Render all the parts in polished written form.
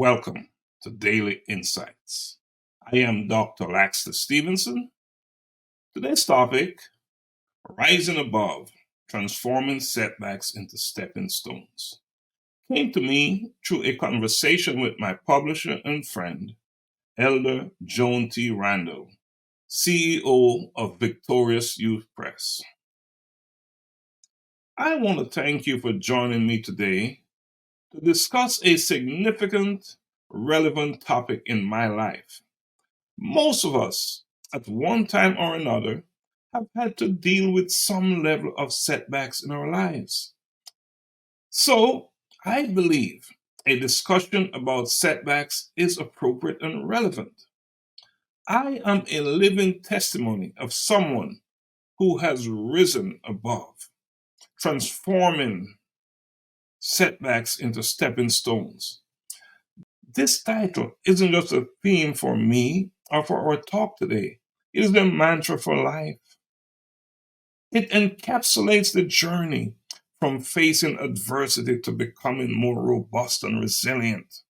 Welcome to Daily Insights. I am Dr. Laxley Stephenson. Today's topic, Rising Above, Transforming Setbacks into Stepping Stones, came to me through a conversation with my publisher and friend, Elder Joan T. Randall, CEO of Victorious Youth Press. I want to thank you for joining me today to discuss a significant, relevant topic in my life. Most of us, at one time or another, have had to deal with some level of setbacks in our lives. So, I believe a discussion about setbacks is appropriate and relevant. I am a living testimony of someone who has risen above, transforming setbacks into stepping stones. This title isn't just a theme for me or for our talk today. It is the mantra for life. It encapsulates the journey from facing adversity to becoming more robust and resilient.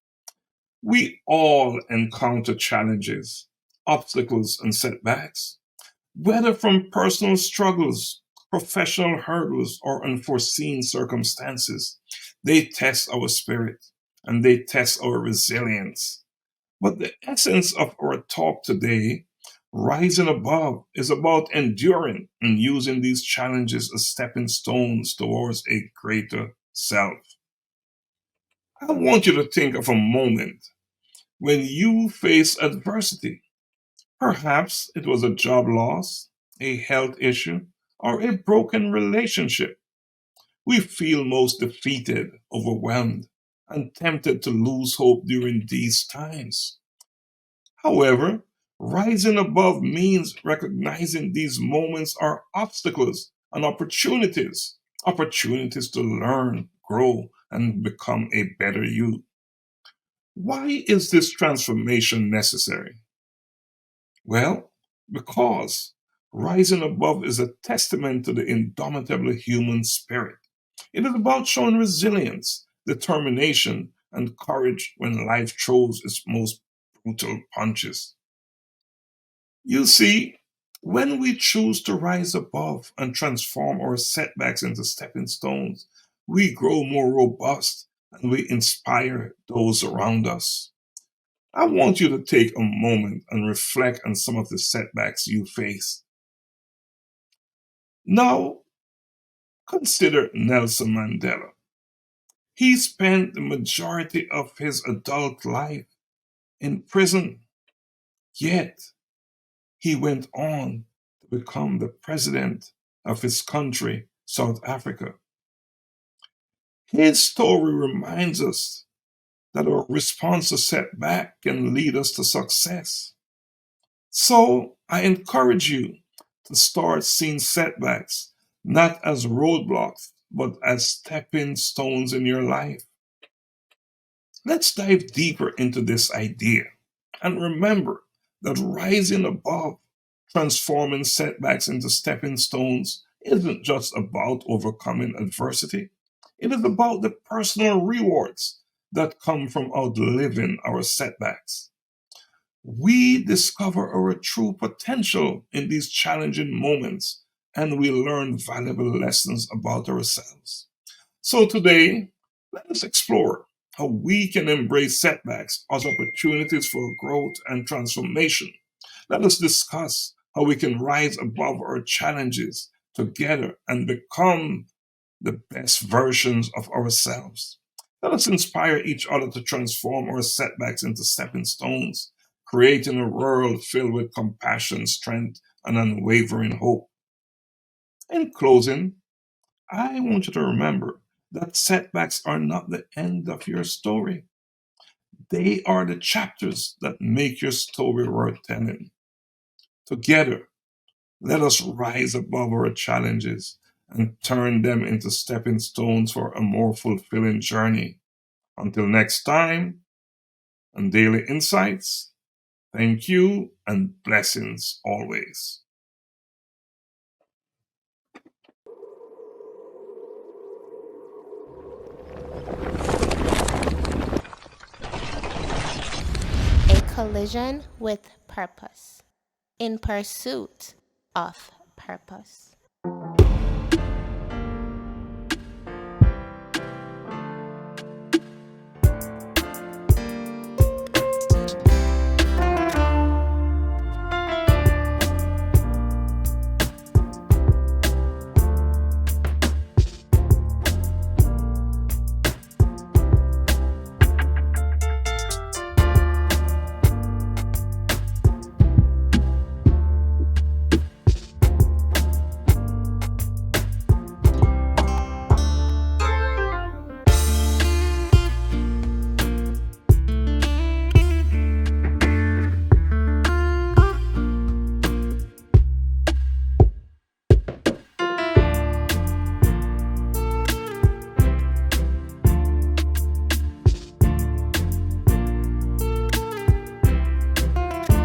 We all encounter challenges, obstacles, and setbacks, whether from personal struggles, professional hurdles, or unforeseen circumstances. They test our spirit and they test our resilience. But the essence of our talk today, Rising Above, is about enduring and using these challenges as stepping stones towards a greater self. I want you to think of a moment when you face adversity. Perhaps it was a job loss, a health issue, or a broken relationship. We feel most defeated, overwhelmed, and tempted to lose hope during these times. However, rising above means recognizing these moments are obstacles and opportunities to learn, grow, and become a better you. Why is this transformation necessary? Well, because rising above is a testament to the indomitable human spirit. It is about showing resilience, determination, and courage when life throws its most brutal punches. You see, when we choose to rise above and transform our setbacks into stepping stones, we grow more robust and we inspire those around us. I want you to take a moment and reflect on some of the setbacks you face. Now, consider Nelson Mandela. He spent the majority of his adult life in prison, yet he went on to become the president of his country, South Africa. His story reminds us that our response to setback can lead us to success. So I encourage you to start seeing setbacks not as roadblocks, but as stepping stones in your life. Let's dive deeper into this idea and remember that rising above, transforming setbacks into stepping stones, isn't just about overcoming adversity. It is about the personal rewards that come from outliving our setbacks. We discover our true potential in these challenging moments and we learn valuable lessons about ourselves. So today, let us explore how we can embrace setbacks as opportunities for growth and transformation. Let us discuss how we can rise above our challenges together and become the best versions of ourselves. Let us inspire each other to transform our setbacks into stepping stones, creating a world filled with compassion, strength, and unwavering hope. In closing, I want you to remember that setbacks are not the end of your story. They are the chapters that make your story worth telling. Together, let us rise above our challenges and turn them into stepping stones for a more fulfilling journey. Until next time, on Daily Insights, thank you and blessings always. collision with purpose, in pursuit of purpose.